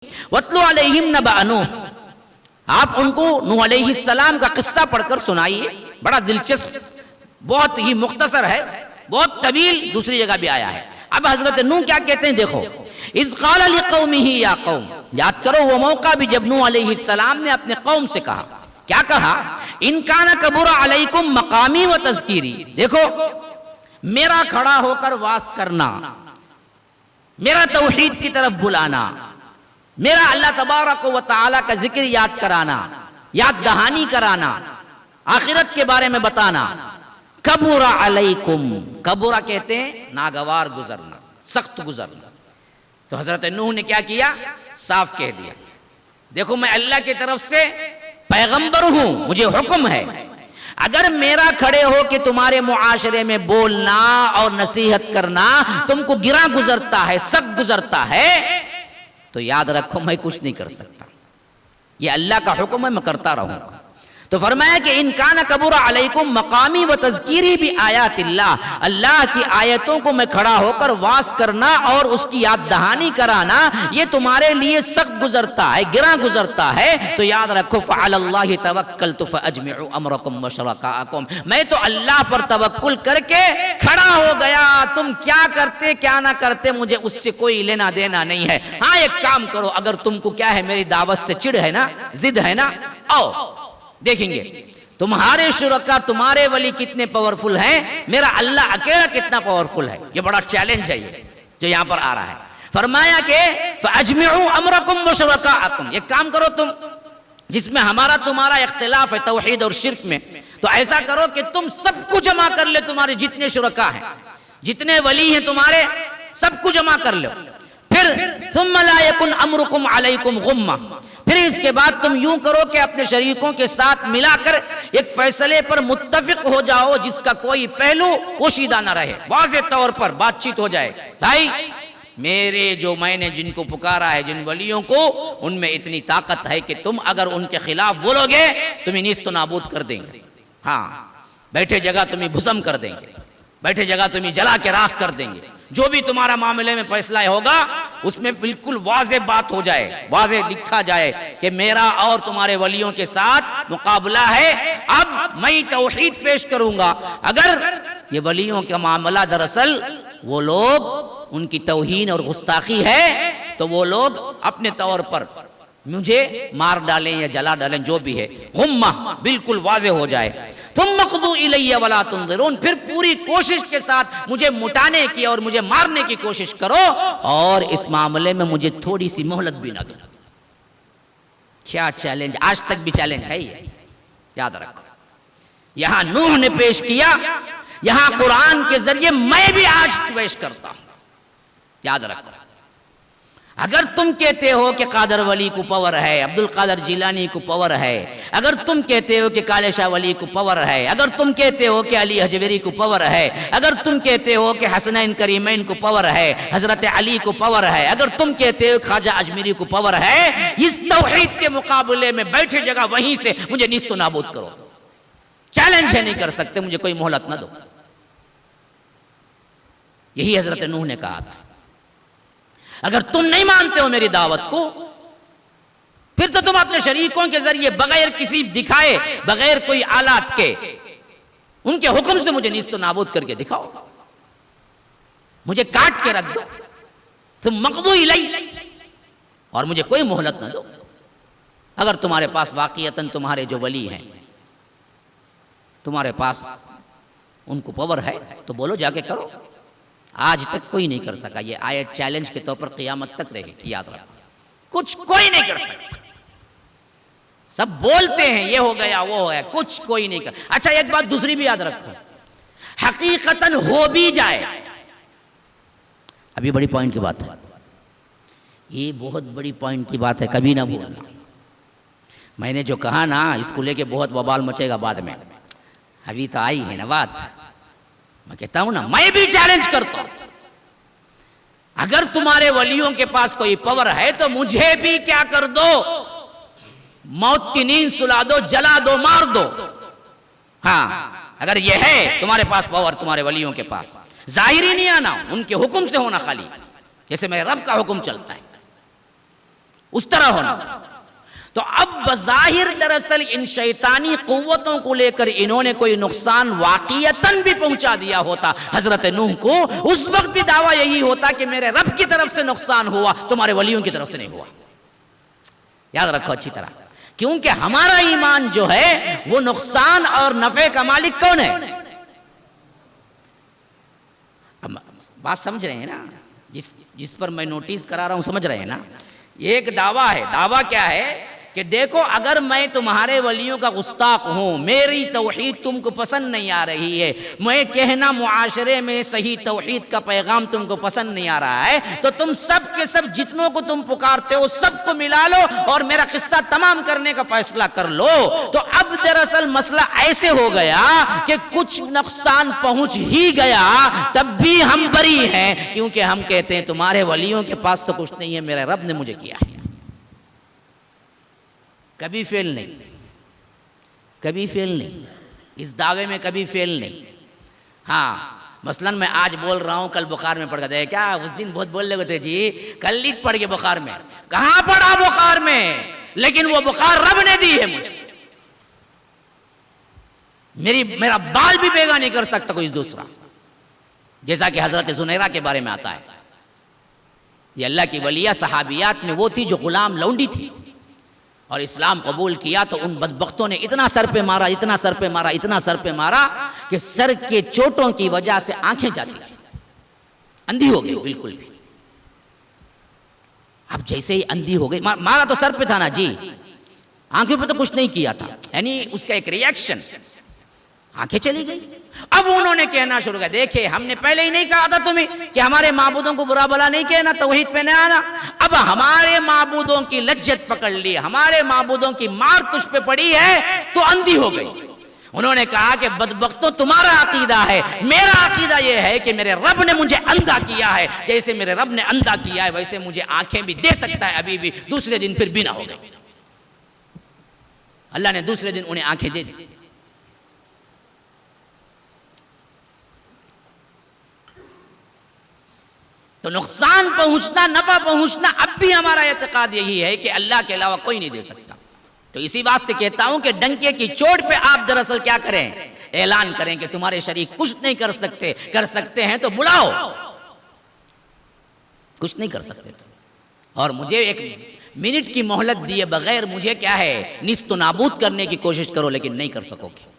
وَاتْلُ عَلَيْهِمْ نَبَأَ نُوحٍ، آپ ان کو نوح علیہ السلام کا قصہ پڑھ کر سنائیے، بڑا دلچسپ، بہت ہی مختصر ہے، بہت طویل دوسری جگہ بھی آیا ہے۔ اب حضرت نوح کیا کہتے ہیں دیکھو، اِذْ قَالَ لِقَوْمِهِ يَا قَوْمِ، یاد کرو وہ موقع بھی جب نوح علیہ السلام نے اپنے قوم سے کہا، کیا کہا؟ اِن كَانَ كَبُرَ عَلَيْكُمْ مَقَامِي وَتَذْكِيرِي، دیکھو میرا کھڑا ہو کر واعظ کرنا، میرا توحید کی طرف بلانا، میرا اللہ تبارک و تعالی کا ذکر یاد کرانا، یاد دہانی کرانا، آخرت کے بارے میں بتانا، کبر علیکم، کبر کہتے ہیں ناگوار گزرنا، سخت گزرنا۔ تو حضرت نوح نے کیا کیا؟ صاف کہہ دیا، دیکھو میں اللہ کی طرف سے پیغمبر ہوں، مجھے حکم ہے، اگر میرا کھڑے ہو کہ تمہارے معاشرے میں بولنا اور نصیحت کرنا تم کو گرا گزرتا ہے، سخت گزرتا ہے، تو یاد رکھو میں کچھ نہیں کر سکتا، یہ اللہ کا حکم ہے، میں کرتا رہوں گا۔ تو فرمایا کہ ان کان کبر علیکم مقامی و تذکیری بھی آیات اللہ، اللہ کی آیتوں کو میں کھڑا ہو کر واعظ کرنا اور اس کی یاد دہانی کرانا یہ تمہارے لیے سخت گزرتا ہے، گرا گزرتا ہے، تو یاد رکھو فعلی اللہ توکلت فاجمعوا امرکم وشرکاءکم، میں تو اللہ پر توکل کر کے کھڑا ہو گیا، تم کیا کرتے کیا نہ کرتے مجھے اس سے کوئی لینا دینا نہیں ہے۔ ہاں ایک کام کرو، اگر تم کو کیا ہے میری دعوت سے چڑ ہے نا، ضد ہے نا، آؤ دیکھیں گے تمہارے شرکا، تمہارے ولی کتنے پاورفل ہیں، میرا اللہ اکیلا کتنا پاورفل ہے۔ یہ بڑا چیلنج ہے یہ جو یہاں پر آ رہا ہے۔ فرمایا کہ فَأَجْمِعُوا أَمْرَكُمْ وَشُرَكَاءَكُمْ، یہ کام کرو تم جس میں ہمارا تمہارا اختلاف ہے توحید اور شرک میں، تو ایسا کرو کہ تم سب کو جمع کر لے، تمہارے جتنے شرکا ہیں، جتنے ولی ہیں تمہارے، سب کو جمع کر لو۔ پھر ثُمَّ لَا يَكُنْ أَمْرُكُمْ عَلَيْكُمْ غُمَّةً، پھر اس کے بعد تم یوں کرو کہ اپنے شریکوں کے ساتھ ملا کر ایک فیصلے پر متفق ہو جاؤ جس کا کوئی پہلو پوشیدہ نہ رہے، واضح طور پر بات چیت ہو جائے، بھائی میرے جو میں نے جن کو پکارا ہے، جن ولیوں کو، ان میں اتنی طاقت ہے کہ تم اگر ان کے خلاف بولو گے تمہیں نیست و نابود کر دیں گے، ہاں بیٹھے جگہ تمہیں بھسم کر دیں گے، بیٹھے جگہ تمہیں جلا کے راکھ کر دیں گے، جو بھی تمہارا معاملے میں فیصلہ ہوگا اس میں بالکل واضح بات ہو جائے، واضح لکھا جائے کہ میرا اور تمہارے ولیوں کے ساتھ مقابلہ ہے، اب میں توحید پیش کروں گا۔ اگر یہ ولیوں کا معاملہ دراصل وہ لوگ ان کی توہین اور گستاخی ہے تو وہ لوگ اپنے طور پر مجھے مار ڈالیں یا جلا ڈالیں، جو بھی ہے، غمہ بالکل واضح ہو جائے۔ ثم اقضوا الی ولا تنظرون، پھر پوری کوشش کے ساتھ مجھے مٹانے کی اور مجھے مارنے کی کوشش کرو، اور اس معاملے میں مجھے تھوڑی سی مہلت بھی نہ دو۔ کیا چیلنج، آج تک بھی چیلنج ہے یہ، یاد رکھو۔ یہاں نوح نے پیش کیا، یہاں قرآن کے ذریعے میں بھی آج پیش کرتا ہوں، یاد رکھو۔ اگر تم کہتے ہو کہ قادر ولی کو پاور ہے، عبد القادر جیلانی کو پاور ہے، اگر تم کہتے ہو کہ کالے شاہ ولی کو پاور ہے، اگر تم کہتے ہو کہ علی حجویری کو پاور ہے، اگر تم کہتے ہو کہ حسنین کریمین کو پاور ہے، حضرت علی کو پاور ہے، اگر تم کہتے ہو خواجہ اجمیری کو پاور ہے، اس توحید کے مقابلے میں بیٹھے جگہ وہیں سے مجھے نیست و نابود کرو، چیلنج ہے، نہیں کر سکتے، مجھے کوئی مہلت نہ دو۔ یہی حضرت نوح نے کہا تھا، اگر تم نہیں مانتے ہو میری دعوت کو، پھر تو تم اپنے شریکوں کے ذریعے بغیر کسی دکھائے، بغیر کوئی آلات کے، ان کے حکم سے مجھے نیست و نابود کر کے دکھاؤ، مجھے کاٹ کے رکھ دو، تم مقضوا الی، اور مجھے کوئی مہلت نہ دو۔ اگر تمہارے پاس واقعتاً تمہارے جو ولی ہیں، تمہارے پاس ان کو پاور ہے تو بولو، جا کے کرو۔ آج تک کوئی نہیں کر سکا، یہ آیت چیلنج کے طور پر قیامت تک رہے گی، یاد رکھو، کچھ کوئی نہیں کر سکتا۔ سب بولتے ہیں یہ ہو گیا وہ ہو گیا، کچھ کوئی نہیں کر۔ اچھا ایک بات دوسری بھی یاد رکھو، حقیقتاً ہو بھی جائے، ابھی بڑی پوائنٹ کی بات ہے، یہ بہت بڑی پوائنٹ کی بات ہے، کبھی نہ بھولنا۔ میں نے جو کہا نا اس کو لے کے بہت وبال مچے گا بعد میں، ابھی تو آئی ہے نا بات۔ میں کہتا ہوں نا، میں بھی چیلنج کرتا ہوں، اگر تمہارے ولیوں کے پاس کوئی پاور ہے تو مجھے بھی کیا کر دو، موت کی نیند سلا دو، جلا دو، مار دو۔ ہاں اگر یہ ہے تمہارے پاس پاور، تمہارے ولیوں کے پاس، ظاہری نہیں آنا، ان کے حکم سے ہونا خالی، جیسے میرے رب کا حکم چلتا ہے۔ اس طرح ہونا. تو اب بظاہر دراصل ان شیطانی قوتوں کو لے کر انہوں نے کوئی نقصان واقعتاً بھی پہنچا دیا ہوتا حضرت نوح کو، اس وقت بھی دعویٰ یہی ہوتا کہ میرے رب کی طرف سے نقصان ہوا، تمہارے ولیوں کی طرف سے نہیں ہوا. یاد رکھو اچھی طرح، کیونکہ ہمارا ایمان جو ہے وہ نقصان اور نفع کا مالک کون ہے؟ اب بات سمجھ رہے ہیں نا، جس پر میں نوٹس کرا رہا ہوں سمجھ رہے ہیں نا. ایک دعویٰ ہے، دعویٰ کیا ہے کہ دیکھو اگر میں تمہارے ولیوں کا گستاخ ہوں، میری توحید تم کو پسند نہیں آ رہی ہے، میں کہنا معاشرے میں صحیح توحید کا پیغام تم کو پسند نہیں آ رہا ہے، تو تم سب کے سب جتنوں کو تم پکارتے ہو سب کو ملا لو اور میرا قصہ تمام کرنے کا فیصلہ کر لو. تو اب دراصل مسئلہ ایسے ہو گیا کہ کچھ نقصان پہنچ ہی گیا تب بھی ہم بری ہیں، کیونکہ ہم کہتے ہیں تمہارے ولیوں کے پاس تو کچھ نہیں ہے، میرے رب نے مجھے کیا ہے. کبھی فیل نہیں، کبھی فیل نہیں، اس دعوے میں کبھی فیل نہیں. ہاں مثلا میں آج بول رہا ہوں، کل بخار میں پڑ گئے، کیا اس دن بہت بول رہے تھے جی کل لیت پڑ گئے بخار میں. کہاں پڑا بخار میں؟ لیکن وہ بخار رب نے دی ہے مجھے. میرا بال بھی بیگا نہیں کر سکتا کوئی دوسرا، جیسا کہ حضرت زنیرہ کے بارے میں آتا ہے. یہ اللہ کی ولیہ صحابیات میں وہ تھی جو غلام لونڈی تھی اور اسلام قبول کیا، تو ان بدبختوں نے اتنا سر پہ مارا، اتنا سر پہ مارا، اتنا سر پہ مارا کہ سر کے چوٹوں کی وجہ سے آنکھیں جاتی تھیں، اندھی ہو گئی بالکل بھی. اب جیسے ہی اندھی ہو گئی، مارا تو سر پہ تھا نا جی، آنکھوں پہ تو کچھ نہیں کیا تھا، یعنی اس کا ایک ریئیکشن، آنکھیں چلی گئی. اب انہوں نے کہنا شروع کیا، دیکھیں ہم نے پہلے ہی نہیں کہا تھا تمہیں کہ ہمارے معبودوں کو برا بلا نہیں کہنا، توحید پہ نہیں آنا. اب ہمارے معبودوں کی لجت پکڑ لی، ہمارے معبودوں کی مار تجھ پہ پڑی ہے تو اندھی ہو گئی. انہوں نے کہا کہ بدبختوں تمہارا عقیدہ ہے، میرا عقیدہ یہ ہے کہ میرے رب نے مجھے اندھا کیا ہے، جیسے میرے رب نے اندھا کیا ہے ویسے مجھے آنکھیں بھی دے سکتا ہے ابھی بھی. دوسرے دن پھر بینا ہو گئی. اللہ نے دوسرے دن انہیں آنکھیں دے دی. تو نقصان پہنچنا، نفع پہنچنا، اب بھی ہمارا اعتقاد یہی ہے کہ اللہ کے علاوہ کوئی نہیں دے سکتا. تو اسی واسطے کہتا ہوں کہ ڈنکے کی چوٹ پہ آپ دراصل کیا کریں، اعلان کریں کہ تمہارے شریک کچھ نہیں کر سکتے، کر سکتے ہیں تو بلاؤ، کچھ نہیں کر سکتے تو. اور مجھے ایک منٹ کی مہلت دیے بغیر مجھے کیا ہے نیست و نابود کرنے کی کوشش کرو، لیکن نہیں کر سکو گے.